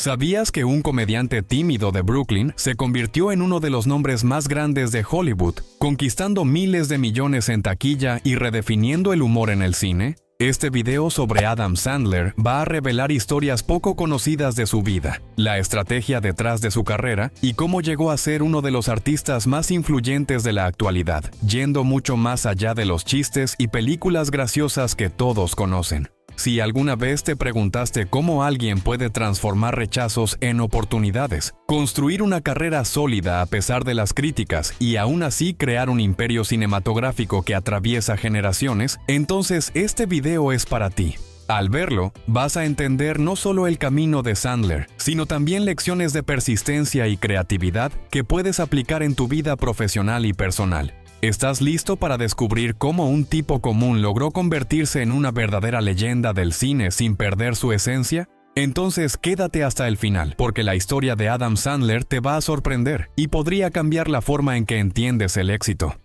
¿Sabías que un comediante tímido de Brooklyn se convirtió en uno de los nombres más grandes de Hollywood, conquistando miles de millones en taquilla y redefiniendo el humor en el cine? Este video sobre Adam Sandler va a revelar historias poco conocidas de su vida, la estrategia detrás de su carrera y cómo llegó a ser uno de los artistas más influyentes de la actualidad, yendo mucho más allá de los chistes y películas graciosas que todos conocen. Si alguna vez te preguntaste cómo alguien puede transformar rechazos en oportunidades, construir una carrera sólida a pesar de las críticas y aún así crear un imperio cinematográfico que atraviesa generaciones, entonces este video es para ti. Al verlo, vas a entender no solo el camino de Sandler, sino también lecciones de persistencia y creatividad que puedes aplicar en tu vida profesional y personal. ¿Estás listo para descubrir cómo un tipo común logró convertirse en una verdadera leyenda del cine sin perder su esencia? Entonces quédate hasta el final, porque la historia de Adam Sandler te va a sorprender y podría cambiar la forma en que entiendes el éxito.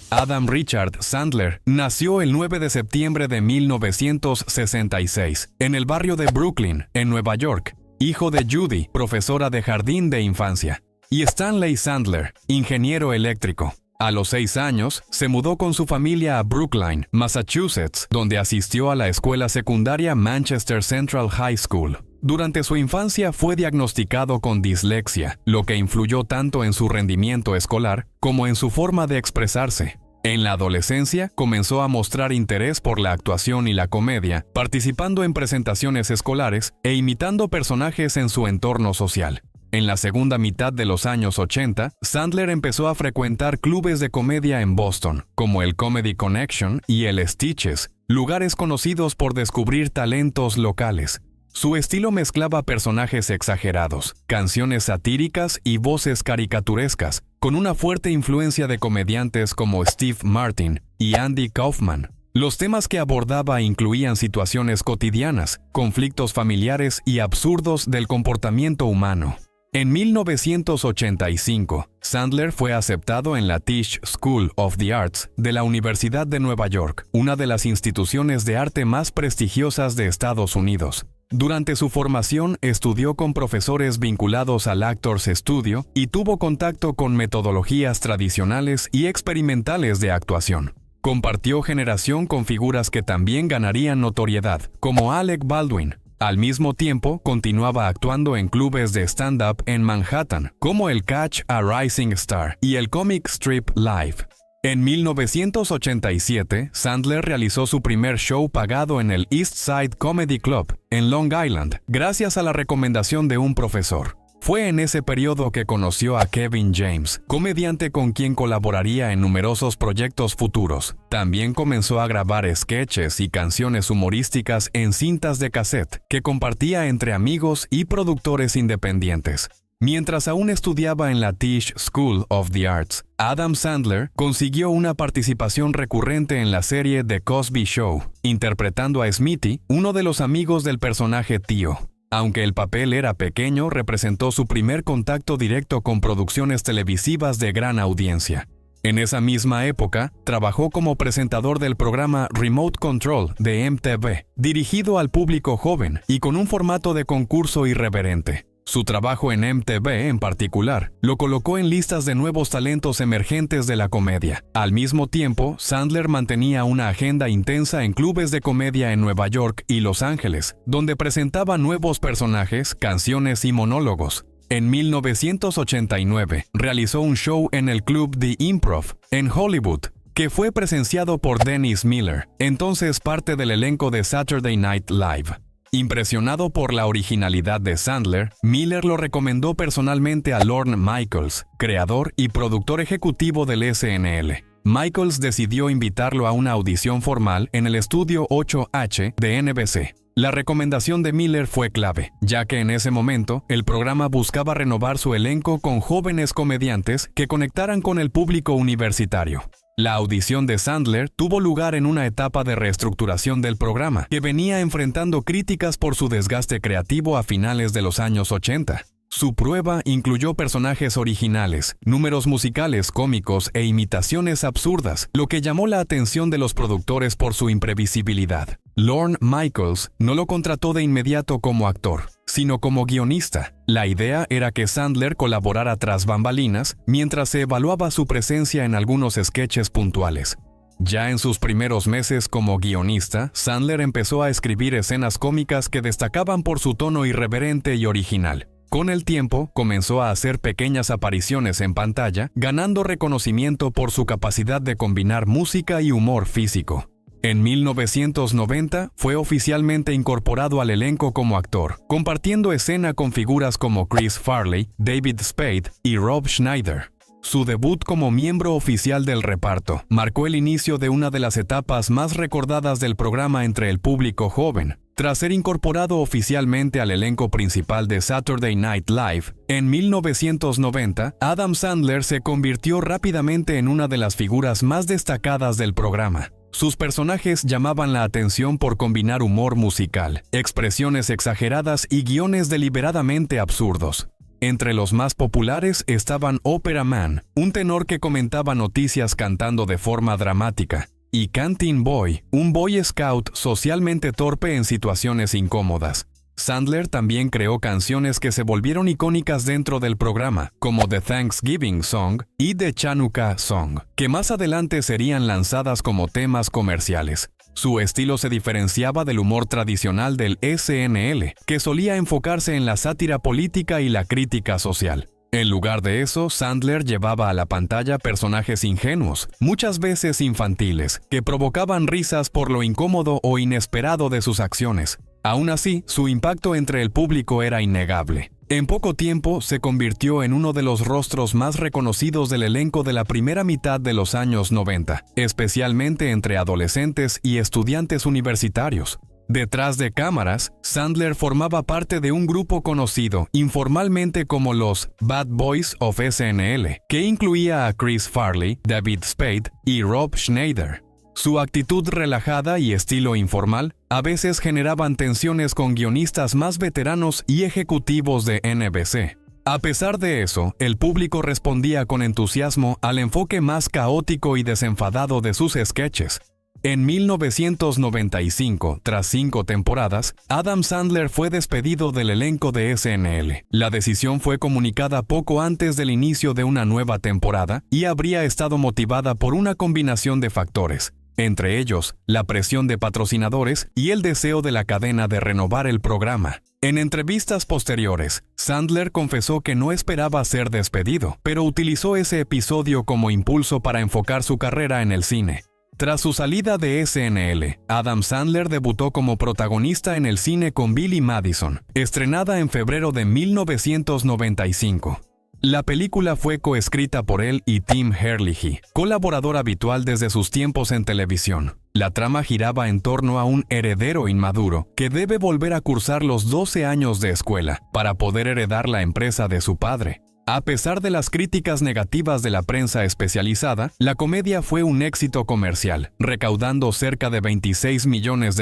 Adam Richard Sandler nació el 9 de septiembre de 1966 en el barrio de Brooklyn, en Nueva York, hijo de Judy, profesora de jardín de infancia, y Stanley Sandler, ingeniero eléctrico. A los 6 años, se mudó con su familia a Brookline, Massachusetts, donde asistió a la escuela secundaria Manchester Central High School. Durante su infancia fue diagnosticado con dislexia, lo que influyó tanto en su rendimiento escolar como en su forma de expresarse. En la adolescencia, comenzó a mostrar interés por la actuación y la comedia, participando en presentaciones escolares e imitando personajes en su entorno social. En la segunda mitad de los años 80, Sandler empezó a frecuentar clubes de comedia en Boston, como el Comedy Connection y el Stitches, lugares conocidos por descubrir talentos locales. Su estilo mezclaba personajes exagerados, canciones satíricas y voces caricaturescas, con una fuerte influencia de comediantes como Steve Martin y Andy Kaufman. Los temas que abordaba incluían situaciones cotidianas, conflictos familiares y absurdos del comportamiento humano. En 1985, Sandler fue aceptado en la Tisch School of the Arts de la Universidad de Nueva York, una de las instituciones de arte más prestigiosas de Estados Unidos. Durante su formación, estudió con profesores vinculados al Actors Studio y tuvo contacto con metodologías tradicionales y experimentales de actuación. Compartió generación con figuras que también ganarían notoriedad, como Alec Baldwin. Al mismo tiempo, continuaba actuando en clubes de stand-up en Manhattan, como el Catch a Rising Star y el Comic Strip Live. En 1987, Sandler realizó su primer show pagado en el East Side Comedy Club, en Long Island, gracias a la recomendación de un profesor. Fue en ese periodo que conoció a Kevin James, comediante con quien colaboraría en numerosos proyectos futuros. También comenzó a grabar sketches y canciones humorísticas en cintas de cassette que compartía entre amigos y productores independientes. Mientras aún estudiaba en la Tisch School of the Arts, Adam Sandler consiguió una participación recurrente en la serie The Cosby Show, interpretando a Smitty, uno de los amigos del personaje Tío. Aunque el papel era pequeño, representó su primer contacto directo con producciones televisivas de gran audiencia. En esa misma época, trabajó como presentador del programa Remote Control de MTV, dirigido al público joven y con un formato de concurso irreverente. Su trabajo en MTV, en particular, lo colocó en listas de nuevos talentos emergentes de la comedia. Al mismo tiempo, Sandler mantenía una agenda intensa en clubes de comedia en Nueva York y Los Ángeles, donde presentaba nuevos personajes, canciones y monólogos. En 1989, realizó un show en el Club The Improv, en Hollywood, que fue presenciado por Dennis Miller, entonces parte del elenco de Saturday Night Live. Impresionado por la originalidad de Sandler, Miller lo recomendó personalmente a Lorne Michaels, creador y productor ejecutivo del SNL. Michaels decidió invitarlo a una audición formal en el estudio 8H de NBC. La recomendación de Miller fue clave, ya que en ese momento el programa buscaba renovar su elenco con jóvenes comediantes que conectaran con el público universitario. La audición de Sandler tuvo lugar en una etapa de reestructuración del programa, que venía enfrentando críticas por su desgaste creativo a finales de los años 80. Su prueba incluyó personajes originales, números musicales cómicos e imitaciones absurdas, lo que llamó la atención de los productores por su imprevisibilidad. Lorne Michaels no lo contrató de inmediato como actor, sino como guionista. La idea era que Sandler colaborara tras bambalinas mientras se evaluaba su presencia en algunos sketches puntuales. Ya en sus primeros meses como guionista, Sandler empezó a escribir escenas cómicas que destacaban por su tono irreverente y original. Con el tiempo, comenzó a hacer pequeñas apariciones en pantalla, ganando reconocimiento por su capacidad de combinar música y humor físico. En 1990 fue oficialmente incorporado al elenco como actor, compartiendo escena con figuras como Chris Farley, David Spade y Rob Schneider. Su debut como miembro oficial del reparto marcó el inicio de una de las etapas más recordadas del programa entre el público joven. Tras ser incorporado oficialmente al elenco principal de Saturday Night Live, en 1990, Adam Sandler se convirtió rápidamente en una de las figuras más destacadas del programa. Sus personajes llamaban la atención por combinar humor musical, expresiones exageradas y guiones deliberadamente absurdos. Entre los más populares estaban Opera Man, un tenor que comentaba noticias cantando de forma dramática, y Canteen Boy, un boy scout socialmente torpe en situaciones incómodas. Sandler también creó canciones que se volvieron icónicas dentro del programa, como The Thanksgiving Song y The Chanukah Song, que más adelante serían lanzadas como temas comerciales. Su estilo se diferenciaba del humor tradicional del SNL, que solía enfocarse en la sátira política y la crítica social. En lugar de eso, Sandler llevaba a la pantalla personajes ingenuos, muchas veces infantiles, que provocaban risas por lo incómodo o inesperado de sus acciones. Aún así, su impacto entre el público era innegable. En poco tiempo, se convirtió en uno de los rostros más reconocidos del elenco de la primera mitad de los años 90, especialmente entre adolescentes y estudiantes universitarios. Detrás de cámaras, Sandler formaba parte de un grupo conocido informalmente como los Bad Boys of SNL, que incluía a Chris Farley, David Spade y Rob Schneider. Su actitud relajada y estilo informal a veces generaban tensiones con guionistas más veteranos y ejecutivos de NBC. A pesar de eso, el público respondía con entusiasmo al enfoque más caótico y desenfadado de sus sketches. En 1995, tras 5 temporadas, Adam Sandler fue despedido del elenco de SNL. La decisión fue comunicada poco antes del inicio de una nueva temporada y habría estado motivada por una combinación de factores, entre ellos la presión de patrocinadores y el deseo de la cadena de renovar el programa. En entrevistas posteriores, Sandler confesó que no esperaba ser despedido, pero utilizó ese episodio como impulso para enfocar su carrera en el cine. Tras su salida de SNL, Adam Sandler debutó como protagonista en el cine con Billy Madison, estrenada en febrero de 1995. La película fue coescrita por él y Tim Herlihy, colaborador habitual desde sus tiempos en televisión. La trama giraba en torno a un heredero inmaduro que debe volver a cursar los 12 años de escuela para poder heredar la empresa de su padre. A pesar de las críticas negativas de la prensa especializada, la comedia fue un éxito comercial, recaudando cerca de $26 millones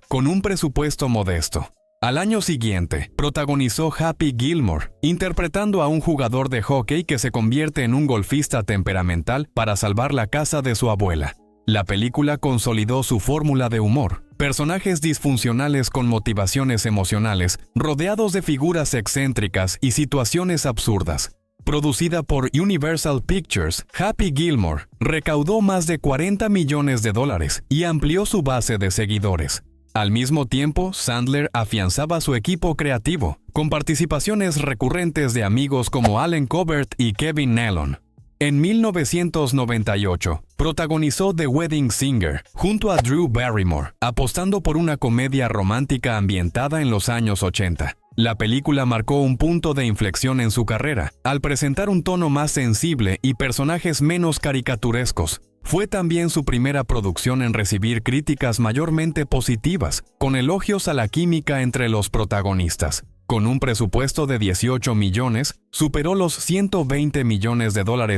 con un presupuesto modesto. Al año siguiente, protagonizó Happy Gilmore, interpretando a un jugador de hockey que se convierte en un golfista temperamental para salvar la casa de su abuela. La película consolidó su fórmula de humor, personajes disfuncionales con motivaciones emocionales, rodeados de figuras excéntricas y situaciones absurdas. Producida por Universal Pictures, Happy Gilmore recaudó más de $40 millones y amplió su base de seguidores. Al mismo tiempo, Sandler afianzaba su equipo creativo, con participaciones recurrentes de amigos como Allen Covert y Kevin Nealon. En 1998, protagonizó The Wedding Singer junto a Drew Barrymore, apostando por una comedia romántica ambientada en los años 80. La película marcó un punto de inflexión en su carrera, al presentar un tono más sensible y personajes menos caricaturescos. Fue también su primera producción en recibir críticas mayormente positivas, con elogios a la química entre los protagonistas. Con un presupuesto de $18 millones, superó los $120 millones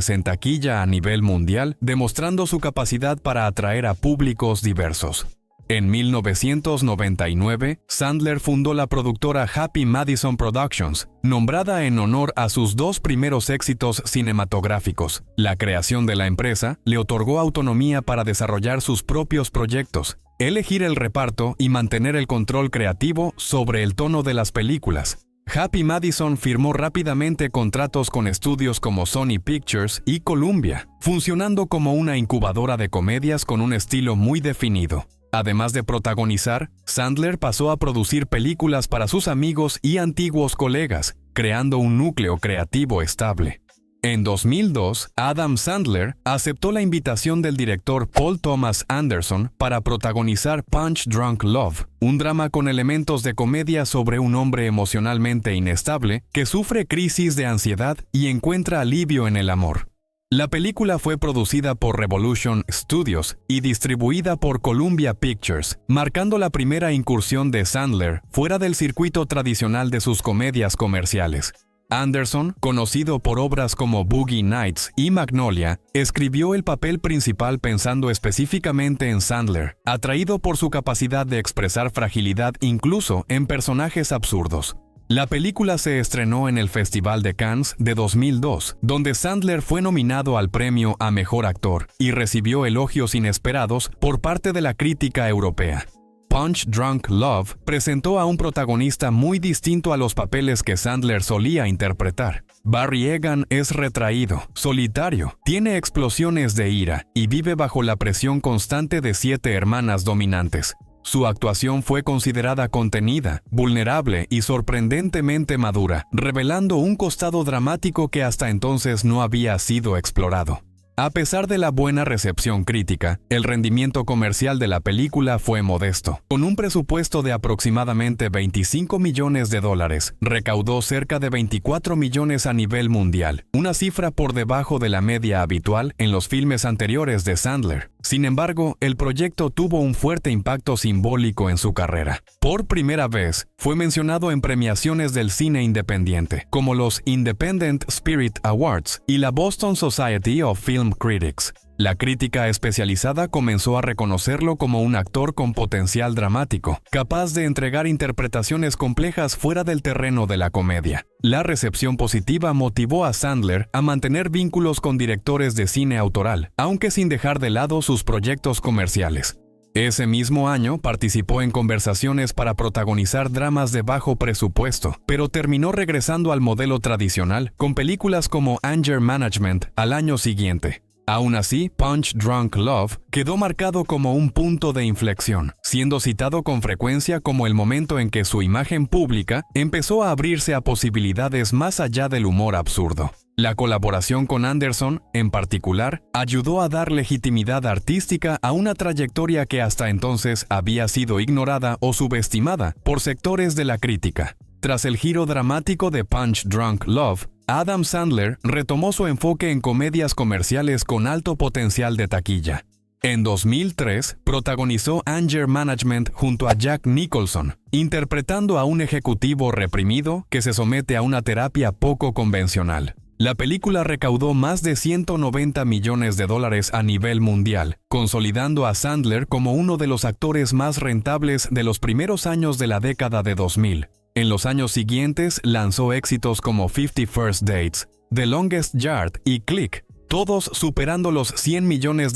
en taquilla a nivel mundial, demostrando su capacidad para atraer a públicos diversos. En 1999, Sandler fundó la productora Happy Madison Productions, nombrada en honor a sus dos primeros éxitos cinematográficos. La creación de la empresa le otorgó autonomía para desarrollar sus propios proyectos, elegir el reparto y mantener el control creativo sobre el tono de las películas. Happy Madison firmó rápidamente contratos con estudios como Sony Pictures y Columbia, funcionando como una incubadora de comedias con un estilo muy definido. Además de protagonizar, Sandler pasó a producir películas para sus amigos y antiguos colegas, creando un núcleo creativo estable. En 2002, Adam Sandler aceptó la invitación del director Paul Thomas Anderson para protagonizar Punch Drunk Love, un drama con elementos de comedia sobre un hombre emocionalmente inestable que sufre crisis de ansiedad y encuentra alivio en el amor. La película fue producida por Revolution Studios y distribuida por Columbia Pictures, marcando la primera incursión de Sandler fuera del circuito tradicional de sus comedias comerciales. Anderson, conocido por obras como Boogie Nights y Magnolia, escribió el papel principal pensando específicamente en Sandler, atraído por su capacidad de expresar fragilidad incluso en personajes absurdos. La película se estrenó en el Festival de Cannes de 2002, donde Sandler fue nominado al premio a Mejor Actor y recibió elogios inesperados por parte de la crítica europea. Punch Drunk Love presentó a un protagonista muy distinto a los papeles que Sandler solía interpretar. Barry Egan es retraído, solitario, tiene explosiones de ira y vive bajo la presión constante de 7 hermanas dominantes. Su actuación fue considerada contenida, vulnerable y sorprendentemente madura, revelando un costado dramático que hasta entonces no había sido explorado. A pesar de la buena recepción crítica, el rendimiento comercial de la película fue modesto. Con un presupuesto de aproximadamente $25 millones, recaudó cerca de 24 millones a nivel mundial, una cifra por debajo de la media habitual en los filmes anteriores de Sandler. Sin embargo, el proyecto tuvo un fuerte impacto simbólico en su carrera. Por primera vez, fue mencionado en premiaciones del cine independiente, como los Independent Spirit Awards y la Boston Society of Film Critics. La crítica especializada comenzó a reconocerlo como un actor con potencial dramático, capaz de entregar interpretaciones complejas fuera del terreno de la comedia. La recepción positiva motivó a Sandler a mantener vínculos con directores de cine autoral, aunque sin dejar de lado sus proyectos comerciales. Ese mismo año participó en conversaciones para protagonizar dramas de bajo presupuesto, pero terminó regresando al modelo tradicional con películas como Anger Management al año siguiente. Aún así, Punch Drunk Love quedó marcado como un punto de inflexión, siendo citado con frecuencia como el momento en que su imagen pública empezó a abrirse a posibilidades más allá del humor absurdo. La colaboración con Anderson, en particular, ayudó a dar legitimidad artística a una trayectoria que hasta entonces había sido ignorada o subestimada por sectores de la crítica. Tras el giro dramático de Punch Drunk Love, Adam Sandler retomó su enfoque en comedias comerciales con alto potencial de taquilla. En 2003, protagonizó Anger Management junto a Jack Nicholson, interpretando a un ejecutivo reprimido que se somete a una terapia poco convencional. La película recaudó más de $190 millones a nivel mundial, consolidando a Sandler como uno de los actores más rentables de los primeros años de la década de 2000. En los años siguientes lanzó éxitos como 50 First Dates, The Longest Yard y Click, todos superando los $100 millones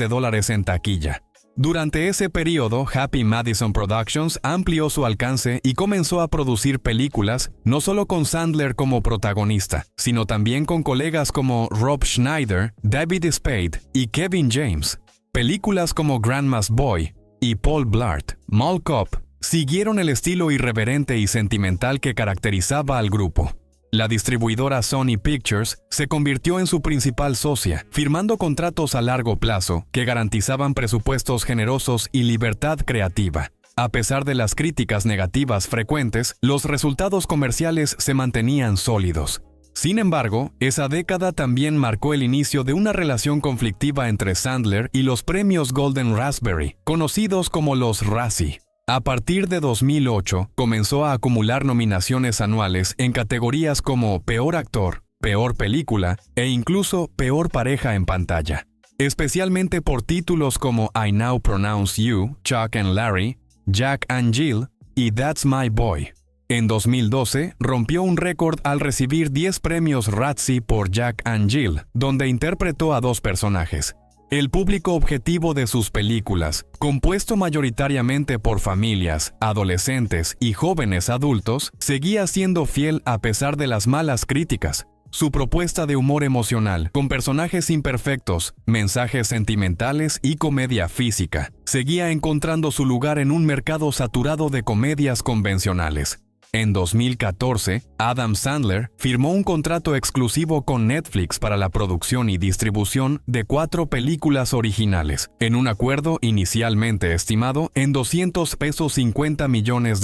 en taquilla. Durante ese periodo, Happy Madison Productions amplió su alcance y comenzó a producir películas no solo con Sandler como protagonista, sino también con colegas como Rob Schneider, David Spade y Kevin James. Películas como Grandma's Boy y Paul Blart, Mall Cop, siguieron el estilo irreverente y sentimental que caracterizaba al grupo. La distribuidora Sony Pictures se convirtió en su principal socia, firmando contratos a largo plazo que garantizaban presupuestos generosos y libertad creativa. A pesar de las críticas negativas frecuentes, los resultados comerciales se mantenían sólidos. Sin embargo, esa década también marcó el inicio de una relación conflictiva entre Sandler y los premios Golden Raspberry, conocidos como los Razzie. A partir de 2008, comenzó a acumular nominaciones anuales en categorías como Peor Actor, Peor Película e incluso Peor Pareja en Pantalla. especialmente por títulos como I Now Pronounce You, Chuck and Larry, Jack and Jill y That's My Boy. En 2012, rompió un récord al recibir 10 premios Razzie por Jack and Jill, donde interpretó a 2 personajes. El público objetivo de sus películas, compuesto mayoritariamente por familias, adolescentes y jóvenes adultos, seguía siendo fiel a pesar de las malas críticas. Su propuesta de humor emocional, con personajes imperfectos, mensajes sentimentales y comedia física, seguía encontrando su lugar en un mercado saturado de comedias convencionales. En 2014, Adam Sandler firmó un contrato exclusivo con Netflix para la producción y distribución de 4 películas originales, en un acuerdo inicialmente estimado en $250 millones.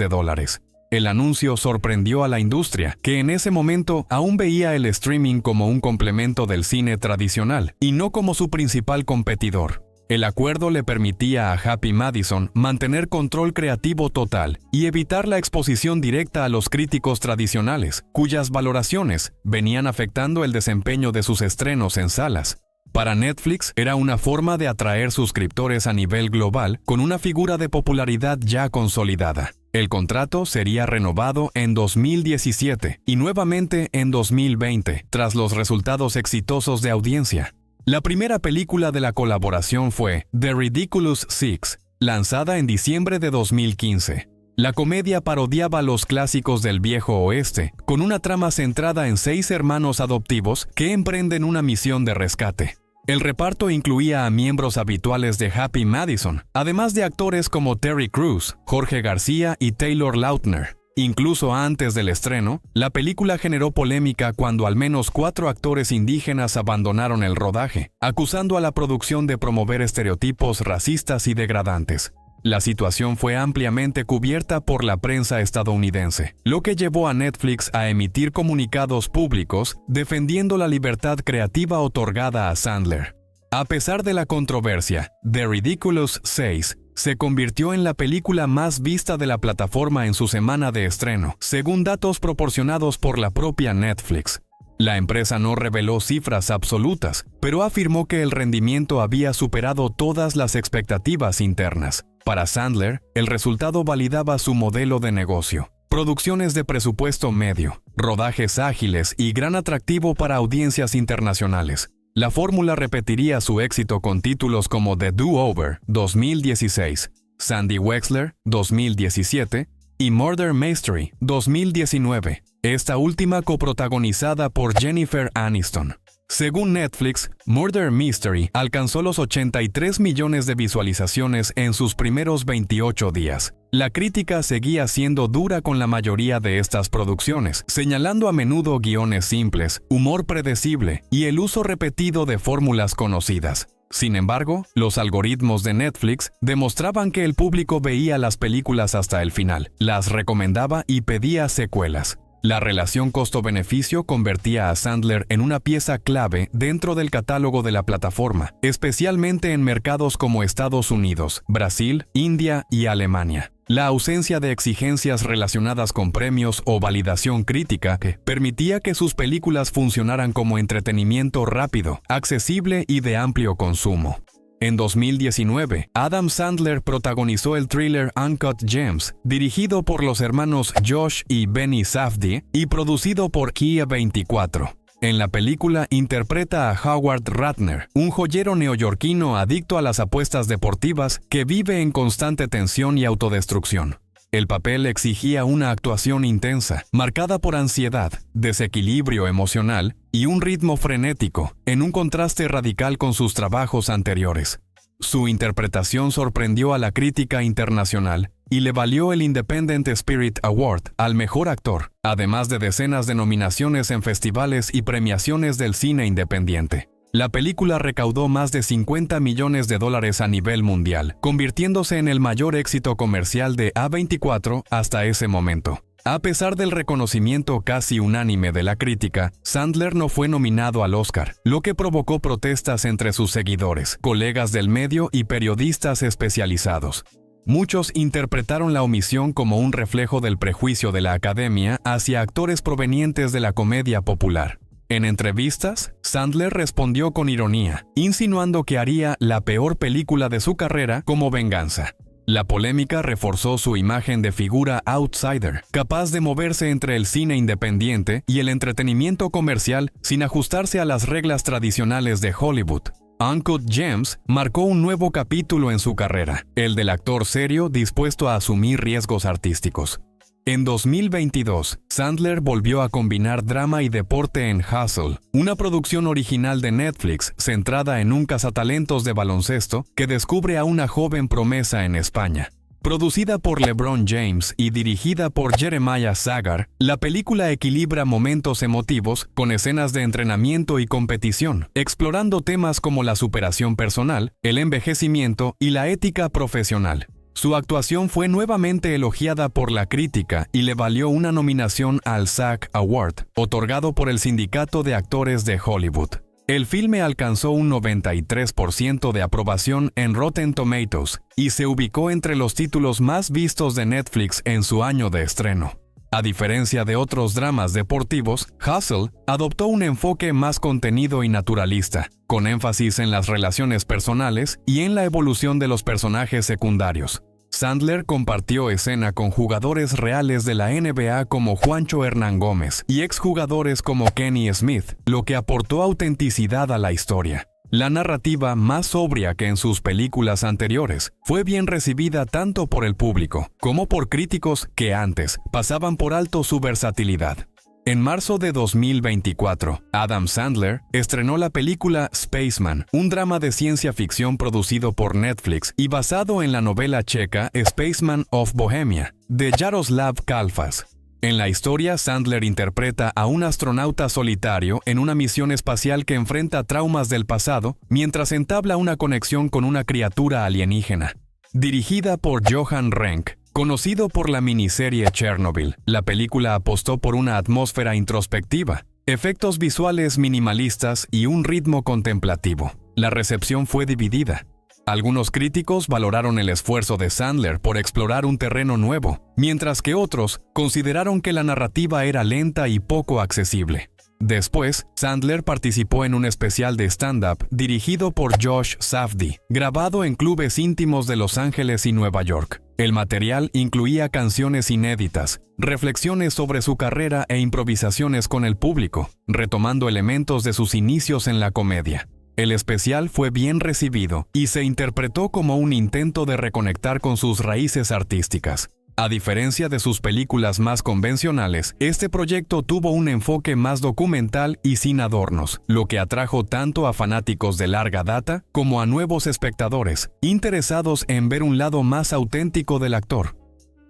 El anuncio sorprendió a la industria, que en ese momento aún veía el streaming como un complemento del cine tradicional y no como su principal competidor. El acuerdo le permitía a Happy Madison mantener control creativo total y evitar la exposición directa a los críticos tradicionales, cuyas valoraciones venían afectando el desempeño de sus estrenos en salas. Para Netflix era una forma de atraer suscriptores a nivel global con una figura de popularidad ya consolidada. El contrato sería renovado en 2017 y nuevamente en 2020, tras los resultados exitosos de audiencia. La primera película de la colaboración fue The Ridiculous Six, lanzada en diciembre de 2015. La comedia parodiaba los clásicos del viejo oeste, con una trama centrada en 6 hermanos adoptivos que emprenden una misión de rescate. El reparto incluía a miembros habituales de Happy Madison, además de actores como Terry Crews, Jorge García y Taylor Lautner. Incluso antes del estreno, la película generó polémica cuando al menos 4 actores indígenas abandonaron el rodaje, acusando a la producción de promover estereotipos racistas y degradantes. La situación fue ampliamente cubierta por la prensa estadounidense, lo que llevó a Netflix a emitir comunicados públicos defendiendo la libertad creativa otorgada a Sandler. A pesar de la controversia, The Ridiculous 6 se convirtió en la película más vista de la plataforma en su semana de estreno, según datos proporcionados por la propia Netflix. La empresa no reveló cifras absolutas, pero afirmó que el rendimiento había superado todas las expectativas internas. Para Sandler, el resultado validaba su modelo de negocio. Producciones de presupuesto medio, rodajes ágiles y gran atractivo para audiencias internacionales. La fórmula repetiría su éxito con títulos como The Do-Over, 2016, Sandy Wexler, 2017, y Murder Mystery, 2019, esta última coprotagonizada por Jennifer Aniston. Según Netflix, Murder Mystery alcanzó los 83 millones de visualizaciones en sus primeros 28 días. La crítica seguía siendo dura con la mayoría de estas producciones, señalando a menudo guiones simples, humor predecible y el uso repetido de fórmulas conocidas. Sin embargo, los algoritmos de Netflix demostraban que el público veía las películas hasta el final, las recomendaba y pedía secuelas. La relación costo-beneficio convertía a Sandler en una pieza clave dentro del catálogo de la plataforma, especialmente en mercados como Estados Unidos, Brasil, India y Alemania. La ausencia de exigencias relacionadas con premios o validación crítica permitía que sus películas funcionaran como entretenimiento rápido, accesible y de amplio consumo. En 2019, Adam Sandler protagonizó el thriller Uncut Gems, dirigido por los hermanos Josh y Benny Safdie y producido por Kia 24. En la película interpreta a Howard Ratner, un joyero neoyorquino adicto a las apuestas deportivas que vive en constante tensión y autodestrucción. El papel exigía una actuación intensa, marcada por ansiedad, desequilibrio emocional y un ritmo frenético, en un contraste radical con sus trabajos anteriores. Su interpretación sorprendió a la crítica internacional y le valió el Independent Spirit Award al mejor actor, además de decenas de nominaciones en festivales y premiaciones del cine independiente. La película recaudó más de $50 millones a nivel mundial, convirtiéndose en el mayor éxito comercial de A24 hasta ese momento. A pesar del reconocimiento casi unánime de la crítica, Sandler no fue nominado al Oscar, lo que provocó protestas entre sus seguidores, colegas del medio y periodistas especializados. Muchos interpretaron la omisión como un reflejo del prejuicio de la Academia hacia actores provenientes de la comedia popular. En entrevistas, Sandler respondió con ironía, insinuando que haría la peor película de su carrera como venganza. La polémica reforzó su imagen de figura outsider, capaz de moverse entre el cine independiente y el entretenimiento comercial sin ajustarse a las reglas tradicionales de Hollywood. Uncut Gems marcó un nuevo capítulo en su carrera, el del actor serio dispuesto a asumir riesgos artísticos. En 2022, Sandler volvió a combinar drama y deporte en Hustle, una producción original de Netflix centrada en un cazatalentos de baloncesto que descubre a una joven promesa en España. Producida por LeBron James y dirigida por Jeremiah Sagar, la película equilibra momentos emotivos con escenas de entrenamiento y competición, explorando temas como la superación personal, el envejecimiento y la ética profesional. Su actuación fue nuevamente elogiada por la crítica y le valió una nominación al SAG Award, otorgado por el Sindicato de Actores de Hollywood. El filme alcanzó un 93% de aprobación en Rotten Tomatoes y se ubicó entre los títulos más vistos de Netflix en su año de estreno. A diferencia de otros dramas deportivos, Hustle adoptó un enfoque más contenido y naturalista, con énfasis en las relaciones personales y en la evolución de los personajes secundarios. Sandler compartió escena con jugadores reales de la NBA como Juancho Hernán Gómez y exjugadores como Kenny Smith, lo que aportó autenticidad a la historia. La narrativa, más sobria que en sus películas anteriores, fue bien recibida tanto por el público como por críticos que antes pasaban por alto su versatilidad. En marzo de 2024, Adam Sandler estrenó la película Spaceman, un drama de ciencia ficción producido por Netflix y basado en la novela checa Spaceman of Bohemia, de Jaroslav Kalfas. En la historia, Sandler interpreta a un astronauta solitario en una misión espacial que enfrenta traumas del pasado mientras entabla una conexión con una criatura alienígena. Dirigida por Johan Renck, conocido por la miniserie Chernobyl, la película apostó por una atmósfera introspectiva, efectos visuales minimalistas y un ritmo contemplativo. La recepción fue dividida. Algunos críticos valoraron el esfuerzo de Sandler por explorar un terreno nuevo, mientras que otros consideraron que la narrativa era lenta y poco accesible. Después, Sandler participó en un especial de stand-up dirigido por Josh Safdie, grabado en clubes íntimos de Los Ángeles y Nueva York. El material incluía canciones inéditas, reflexiones sobre su carrera e improvisaciones con el público, retomando elementos de sus inicios en la comedia. El especial fue bien recibido y se interpretó como un intento de reconectar con sus raíces artísticas. A diferencia de sus películas más convencionales, este proyecto tuvo un enfoque más documental y sin adornos, lo que atrajo tanto a fanáticos de larga data como a nuevos espectadores, interesados en ver un lado más auténtico del actor.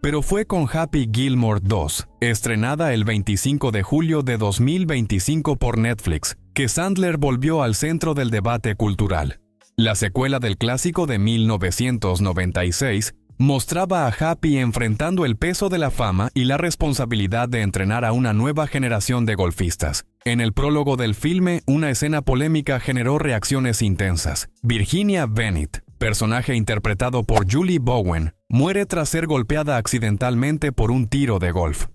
Pero fue con Happy Gilmore 2, estrenada el 25 de julio de 2025 por Netflix, que Sandler volvió al centro del debate cultural. La secuela del clásico de 1996 mostraba a Happy enfrentando el peso de la fama y la responsabilidad de entrenar a una nueva generación de golfistas. En el prólogo del filme, una escena polémica generó reacciones intensas. Virginia Bennett, personaje interpretado por Julie Bowen, muere tras ser golpeada accidentalmente por un tiro de golf.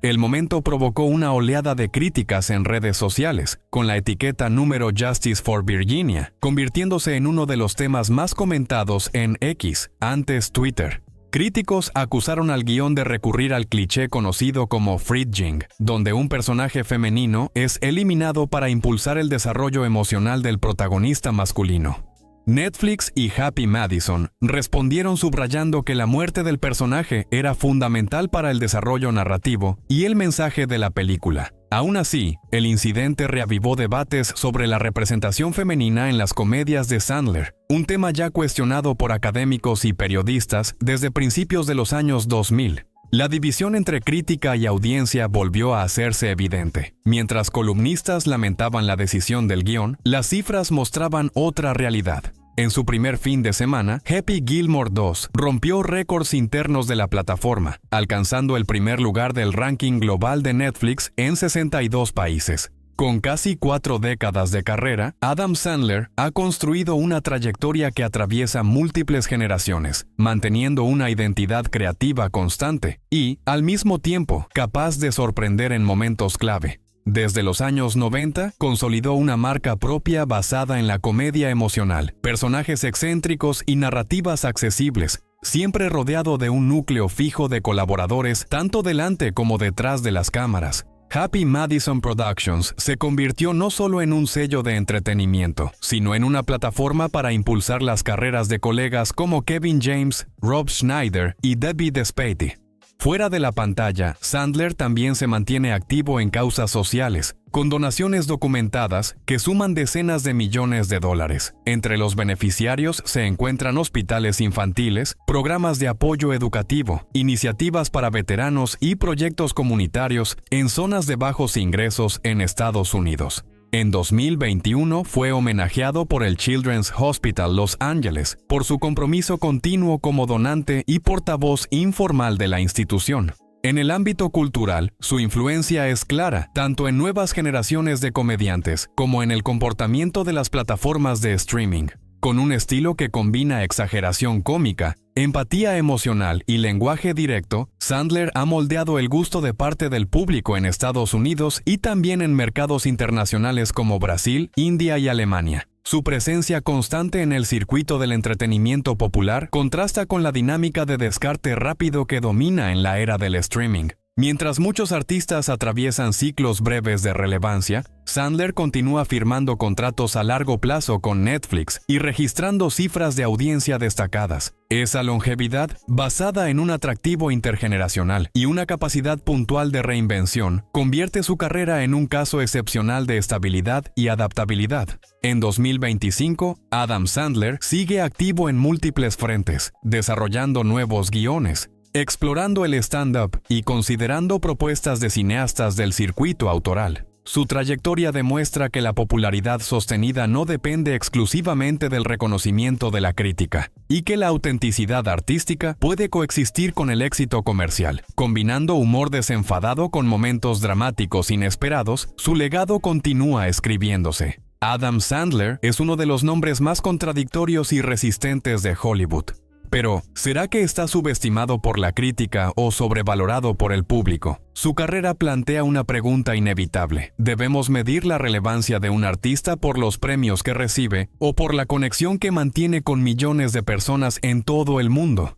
El momento provocó una oleada de críticas en redes sociales, con la etiqueta número Justice for Virginia, convirtiéndose en uno de los temas más comentados en X, antes Twitter. Críticos acusaron al guión de recurrir al cliché conocido como fridging, donde un personaje femenino es eliminado para impulsar el desarrollo emocional del protagonista masculino. Netflix y Happy Madison respondieron subrayando que la muerte del personaje era fundamental para el desarrollo narrativo y el mensaje de la película. Aún así, el incidente reavivó debates sobre la representación femenina en las comedias de Sandler, un tema ya cuestionado por académicos y periodistas desde principios de los años 2000. La división entre crítica y audiencia volvió a hacerse evidente. Mientras columnistas lamentaban la decisión del guión, las cifras mostraban otra realidad. En su primer fin de semana, Happy Gilmore 2 rompió récords internos de la plataforma, alcanzando el primer lugar del ranking global de Netflix en 62 países. Con casi 4 décadas de carrera, Adam Sandler ha construido una trayectoria que atraviesa múltiples generaciones, manteniendo una identidad creativa constante y, al mismo tiempo, capaz de sorprender en momentos clave. Desde los años 90, consolidó una marca propia basada en la comedia emocional, personajes excéntricos y narrativas accesibles, siempre rodeado de un núcleo fijo de colaboradores tanto delante como detrás de las cámaras. Happy Madison Productions se convirtió no solo en un sello de entretenimiento, sino en una plataforma para impulsar las carreras de colegas como Kevin James, Rob Schneider y Debbie Despati. Fuera de la pantalla, Sandler también se mantiene activo en causas sociales, con donaciones documentadas que suman decenas de millones de dólares. Entre los beneficiarios se encuentran hospitales infantiles, programas de apoyo educativo, iniciativas para veteranos y proyectos comunitarios en zonas de bajos ingresos en Estados Unidos. En 2021 fue homenajeado por el Children's Hospital Los Ángeles por su compromiso continuo como donante y portavoz informal de la institución. En el ámbito cultural, su influencia es clara, tanto en nuevas generaciones de comediantes como en el comportamiento de las plataformas de streaming. Con un estilo que combina exageración cómica, empatía emocional y lenguaje directo, Sandler ha moldeado el gusto de parte del público en Estados Unidos y también en mercados internacionales como Brasil, India y Alemania. Su presencia constante en el circuito del entretenimiento popular contrasta con la dinámica de descarte rápido que domina en la era del streaming. Mientras muchos artistas atraviesan ciclos breves de relevancia, Sandler continúa firmando contratos a largo plazo con Netflix y registrando cifras de audiencia destacadas. Esa longevidad, basada en un atractivo intergeneracional y una capacidad puntual de reinvención, convierte su carrera en un caso excepcional de estabilidad y adaptabilidad. En 2025, Adam Sandler sigue activo en múltiples frentes, desarrollando nuevos guiones, explorando el stand-up y considerando propuestas de cineastas del circuito autoral. Su trayectoria demuestra que la popularidad sostenida no depende exclusivamente del reconocimiento de la crítica, y que la autenticidad artística puede coexistir con el éxito comercial. Combinando humor desenfadado con momentos dramáticos inesperados, su legado continúa escribiéndose. Adam Sandler es uno de los nombres más contradictorios y resistentes de Hollywood. Pero, ¿será que está subestimado por la crítica o sobrevalorado por el público? Su carrera plantea una pregunta inevitable. ¿Debemos medir la relevancia de un artista por los premios que recibe o por la conexión que mantiene con millones de personas en todo el mundo?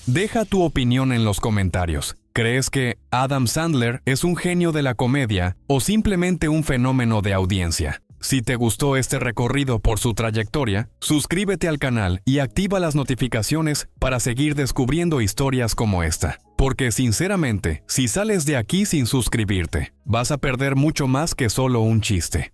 Deja tu opinión en los comentarios. ¿Crees que Adam Sandler es un genio de la comedia o simplemente un fenómeno de audiencia? Si te gustó este recorrido por su trayectoria, suscríbete al canal y activa las notificaciones para seguir descubriendo historias como esta. Porque sinceramente, si sales de aquí sin suscribirte, vas a perder mucho más que solo un chiste.